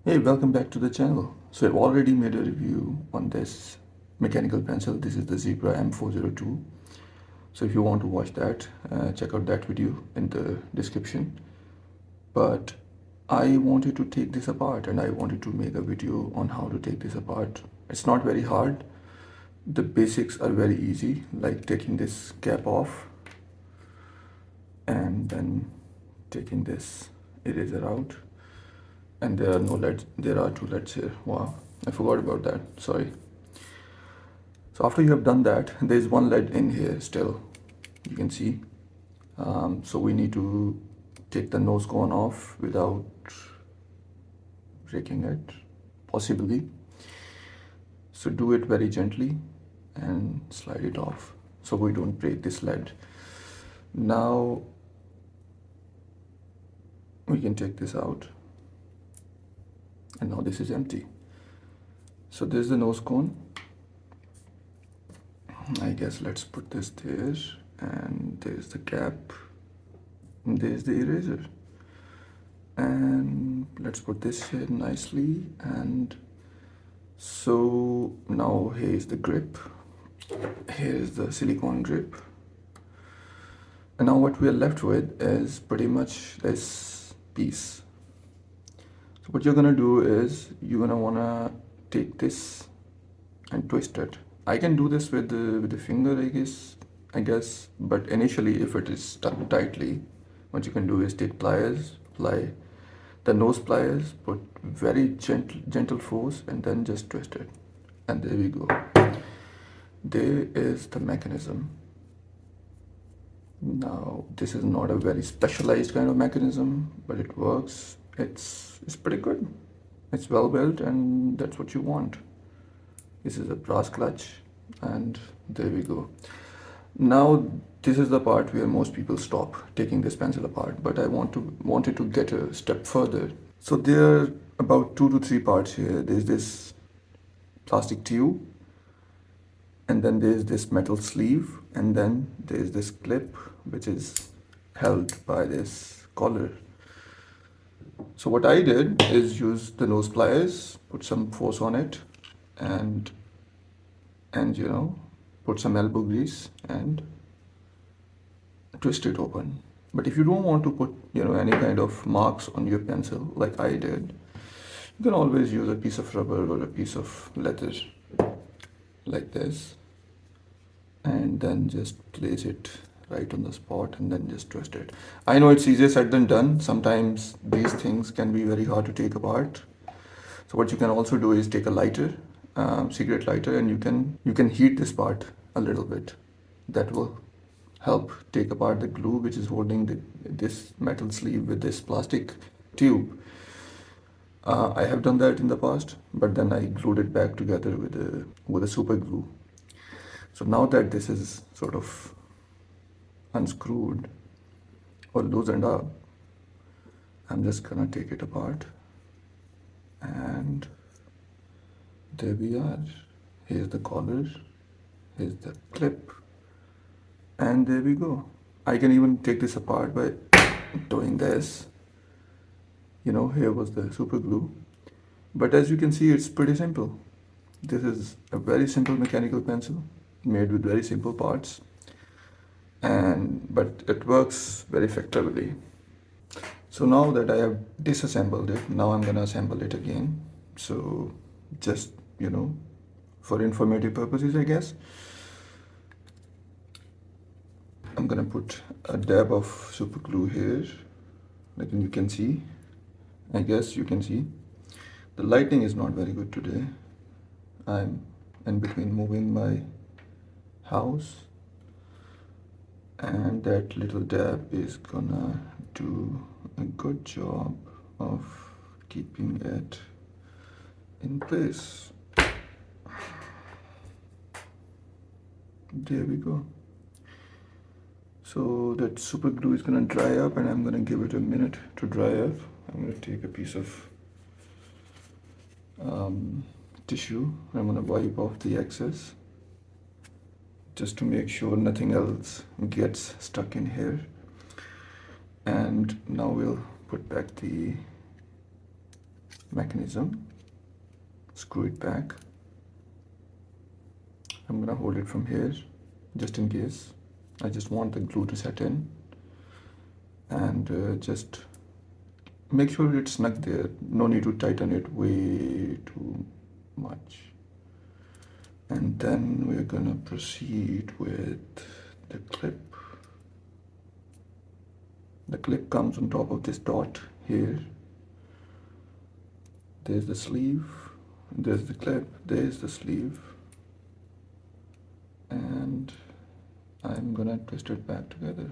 Hey, welcome back to the channel. So I've already made a review on this mechanical pencil. This is the Zebra M402. So if you want to watch that, check out that video in the description. But I wanted to take this apart and I wanted to make a video on how to take this apart. It's not very hard. The basics are very easy, like taking this cap off and then taking this eraser out. And there are no leads, there are two leads here. Wow, I forgot about that, sorry. So after you have done that, there's one lead in here still, you can see. So we need to take the nose cone off without breaking it, possibly. So do it very gently and slide it off so we don't break this lead. Now we can take this out, and now this is empty. So there's the nose cone. I guess let's put this there, and there's the cap, and there's the eraser, and let's put this here nicely. And so now here's the grip, here's the silicone grip, and now what we are left with is pretty much this piece. So what you're gonna do is you're gonna wanna take this and twist it. I can do this with the finger, I guess, but initially if it is stuck tightly, what you can do is take pliers, apply the nose pliers, put very gentle force, and then just twist it. And there we go. There is the mechanism. Now, this is not a very specialized kind of mechanism, but it works. It's pretty good. It's well built, and that's what you want. This is a brass clutch, and there we go. Now, this is the part where most people stop taking this pencil apart, but I wanted to get a step further. So there are about 2 to 3 parts here. There's this plastic tube, and then there's this metal sleeve, and then there's this clip which is held by this collar. So what I did is use the nose pliers, put some force on it, and put some elbow grease and twist it open. But if you don't want to put any kind of marks on your pencil like I did, you can always use a piece of rubber or a piece of leather like this, and then just place it right on the spot and then just twist it. I know it's easier said than done. Sometimes these things can be very hard to take apart. So what you can also do is take a lighter, cigarette lighter, and you can heat this part a little bit. That will help take apart the glue which is holding this metal sleeve with this plastic tube. I have done that in the past, but then I glued it back together with a super glue. So now that this is sort of unscrewed or loosened up, I'm just gonna take it apart, and there we are. Here's the collar, here's the clip, and there we go. I can even take this apart by doing this. Here was the super glue, but as you can see, it's pretty simple. This is a very simple mechanical pencil made with very simple parts, but it works very effectively. So now that I have disassembled it, now I'm gonna assemble it again. So just for informative purposes, I guess, I'm gonna put a dab of super glue here, like you can see. I guess you can see the lighting is not very good today. I'm in between moving my house, and that little dab is gonna do a good job of keeping it in place. There we go. So that super glue is gonna dry up, and I'm gonna give it a minute to dry up. I'm gonna take a piece of tissue, and I'm gonna wipe off the excess just to make sure nothing else gets stuck in here. And now we'll put back the mechanism, screw it back. I'm gonna hold it from here just in case. I just want the glue to set in, and just make sure it's snug there. No need to tighten it way too much. And then we're gonna proceed with the clip. The clip comes on top of this dot here. There's the sleeve, there's the clip, there's the sleeve. And I'm gonna twist it back together.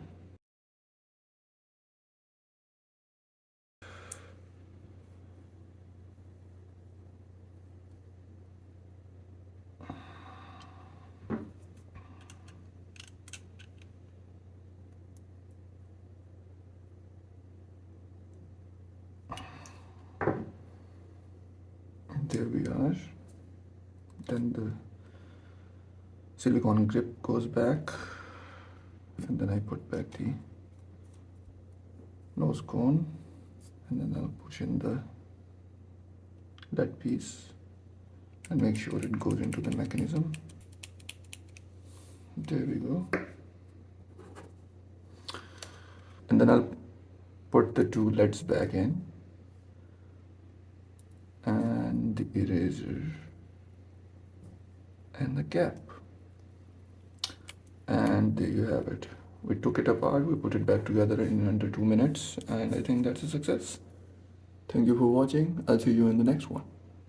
There we are. Then the silicone grip goes back, and then I put back the nose cone, and then I'll push in the lead piece and make sure it goes into the mechanism. There we go. And then I'll put the two leads back in, and the eraser and the cap. And there you have it. We took it apart, we put it back together in under 2 minutes, and I think that's a success. Thank you for watching. I'll see you in the next one.